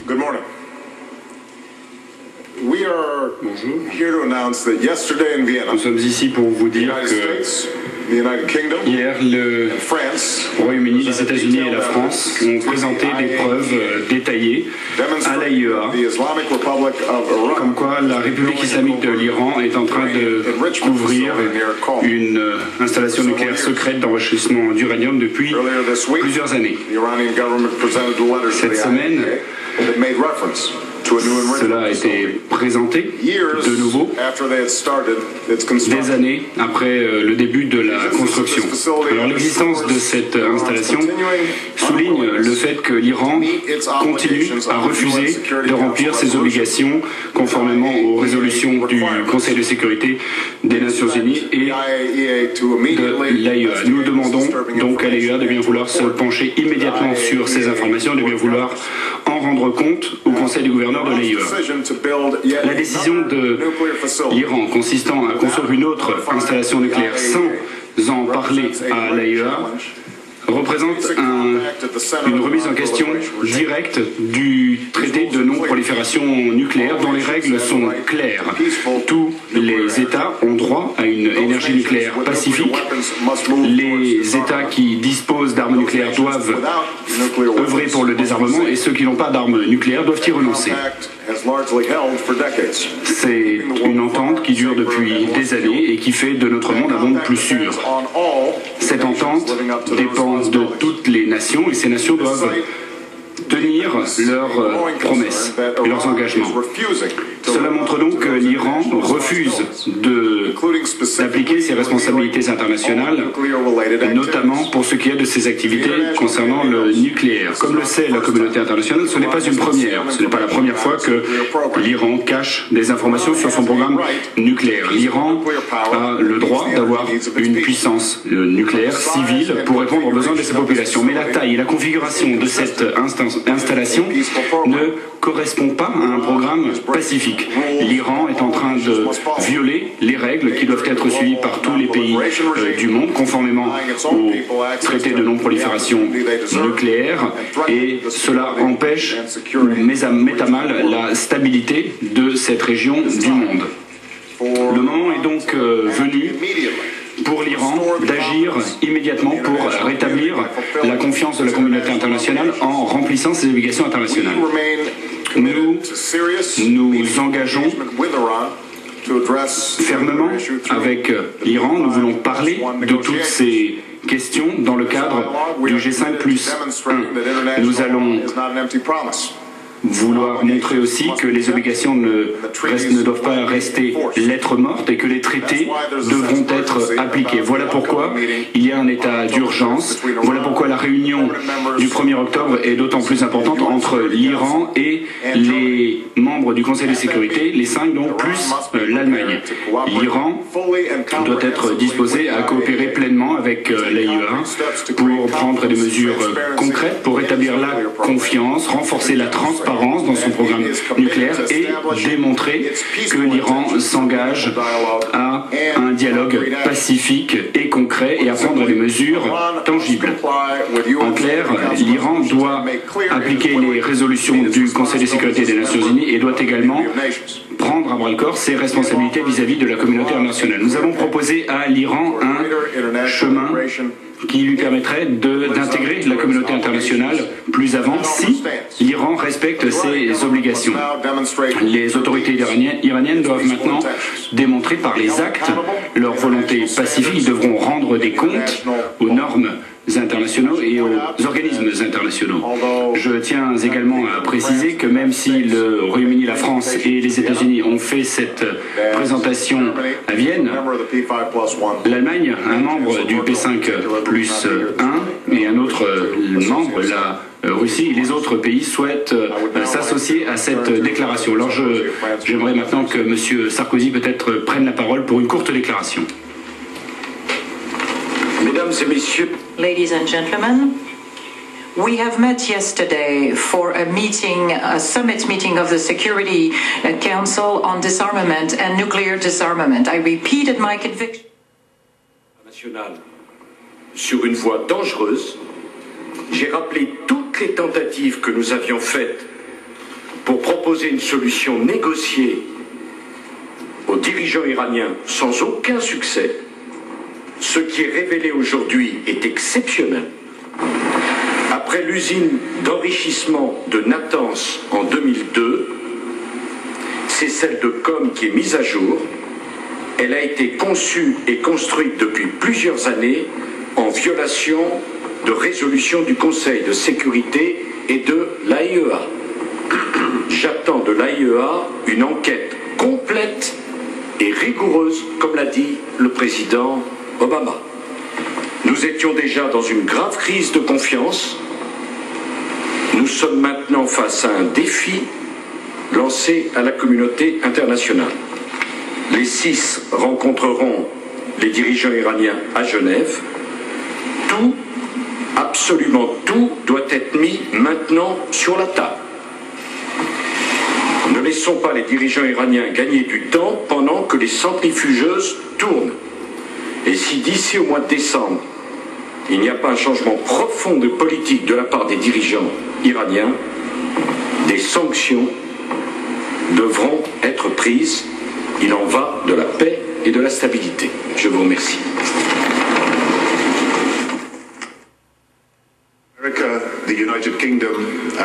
Good morning. We are here to announce that yesterday in Vienna, Nous sommes ici pour vous dire que hier, le Royaume-Uni, les États-Unis et la France ont présenté des preuves détaillées à l'AIEA, comme quoi la République islamique de l'Iran est en train de couvrir une installation nucléaire secrète d'enrichissement d'uranium depuis plusieurs années. Cette semaine, cela a été présenté de nouveau des années après le début de la construction. Alors l'existence de cette installation souligne le fait que l'Iran continue à refuser de remplir ses obligations conformément aux résolutions du Conseil de sécurité des Nations Unies et de l'AIEA. Nous demandons donc à l'AIEA de bien vouloir se pencher immédiatement sur ces informations, de bien vouloir en rendre compte au Conseil du gouverneur de l'AIEA. La décision de l'Iran consistant à construire une autre installation nucléaire sans en parler à l'AIEA représente une remise en question directe du traité de non-prolifération nucléaire dont les règles sont claires. Tous les États ont droit à une énergie nucléaire pacifique. Les États qui disposent d'armes nucléaires doivent œuvrer pour le désarmement et ceux qui n'ont pas d'armes nucléaires doivent y renoncer. C'est une entente qui dure depuis des années et qui fait de notre monde un monde plus sûr. Cette entente dépend de toutes les nations et ces nations doivent tenir leurs promesses et leurs engagements. Cela montre donc que l'Iran refuse d'appliquer ses responsabilités internationales, notamment pour ce qui est de ses activités concernant le nucléaire. Comme le sait la communauté internationale, ce n'est pas une première. Ce n'est pas la première fois que l'Iran cache des informations sur son programme nucléaire. L'Iran a le droit d'avoir une puissance nucléaire civile pour répondre aux besoins de sa population. Mais la taille et la configuration de cette installation ne correspond pas à un programme pacifique. L'Iran est en train de violer les règles qui doivent être suivies par tous les pays du monde, conformément au traité de non-prolifération nucléaire, et cela empêche, met à mal la stabilité de cette région du monde. Le moment est donc venu pour l'Iran d'agir immédiatement pour rétablir la confiance de la communauté internationale en remplissant ses obligations internationales. Nous nous engageons fermement avec l'Iran. Nous voulons parler de toutes ces questions dans le cadre du G5+1. Nous allons vouloir montrer aussi que les obligations ne doivent pas rester lettre morte et que les traités devront être appliqués. Voilà pourquoi il y a un état d'urgence. Voilà pourquoi la réunion du 1er octobre est d'autant plus importante entre l'Iran et les membres du Conseil de sécurité, les 5 donc, plus l'Allemagne. L'Iran doit être disposé à coopérer pleinement avec l'AIEA pour prendre des mesures concrètes pour rétablir la confiance, renforcer la transparence dans son programme nucléaire et démontrer que l'Iran s'engage à un dialogue pacifique et concret et à prendre des mesures tangibles. En clair, l'Iran doit appliquer les résolutions du Conseil de sécurité des Nations Unies et doit également prendre à bras-le-corps ses responsabilités vis-à-vis de la communauté internationale. Nous avons proposé à l'Iran un chemin qui lui permettrait d'intégrer la communauté internationale plus avant si l'Iran respecte ses obligations. Les autorités iraniennes doivent maintenant démontrer par les actes leur volonté pacifique. Ils devront rendre des comptes aux normes internationaux et aux organismes internationaux. Je tiens également à préciser que même si le Royaume-Uni, la France et les États-Unis ont fait cette présentation à Vienne, l'Allemagne, un membre du P5+1 et un autre membre, la Russie et les autres pays souhaitent s'associer à cette déclaration. Alors j'aimerais maintenant que M. Sarkozy peut-être prenne la parole pour une courte déclaration. Mesdames et messieurs, Ladies and gentlemen, we have met yesterday for a summit meeting of the Security Council on disarmament and nuclear disarmament. I repeated my conviction. National sur une voie dangereuse, j'ai rappelé toutes les tentatives que nous avions faites pour proposer une solution négociée aux dirigeants iraniens sans aucun succès, ce qui est révélé aujourd'hui est exceptionnel. Après l'usine d'enrichissement de Natanz en 2002, c'est celle de Com qui est mise à jour. Elle a été conçue et construite depuis plusieurs années en violation de résolutions du Conseil de sécurité et de l'AIEA. J'attends de l'AIEA une enquête complète et rigoureuse, comme l'a dit le président Obama. Nous étions déjà dans une grave crise de confiance. Nous sommes maintenant face à un défi lancé à la communauté internationale. Les 6 rencontreront les dirigeants iraniens à Genève. Tout, absolument tout, doit être mis maintenant sur la table. Ne laissons pas les dirigeants iraniens gagner du temps pendant que les centrifugeuses tournent. Et si d'ici au mois de décembre, il n'y a pas un changement profond de politique de la part des dirigeants iraniens, des sanctions devront être prises. Il en va de la paix et de la stabilité. Je vous remercie.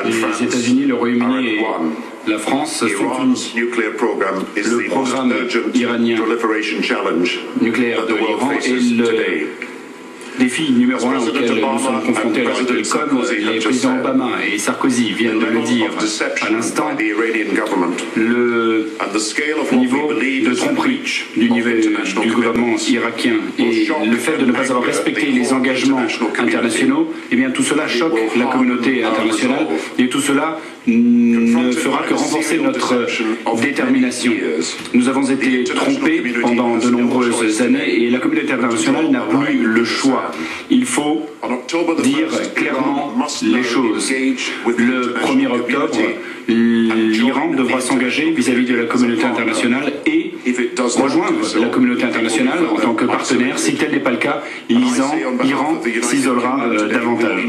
Les États-Unis, le Royaume-Uni et la France soutiennent le programme iranien nucléaire de l'Iran et le défi numéro 1 auquel nous sommes confrontés à l'heure actuelle. Comme les présidents Obama et Sarkozy viennent de le dire à l'instant, le niveau de tromperie du gouvernement irakien et le fait de ne pas avoir respecté les engagements internationaux, eh bien tout cela choque la communauté internationale et tout cela ne fera que renforcer notre détermination. Nous avons été trompés pendant de nombreuses années et la communauté internationale n'a plus le choix. Il faut dire clairement les choses. Le 1er octobre, l'Iran devra s'engager vis-à-vis de la communauté internationale et rejoindre la communauté internationale en tant que partenaire. Si tel n'est pas le cas, l'Iran s'isolera davantage.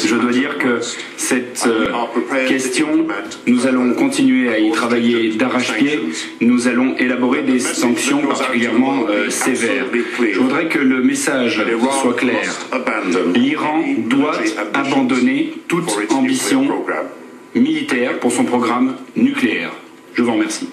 Je dois dire que cette question, nous allons continuer à y travailler d'arrache-pied. Nous allons élaborer des sanctions particulièrement sévères. Je voudrais que le message soit clair. L'Iran doit abandonner toute ambition militaire pour son programme nucléaire. Je vous remercie.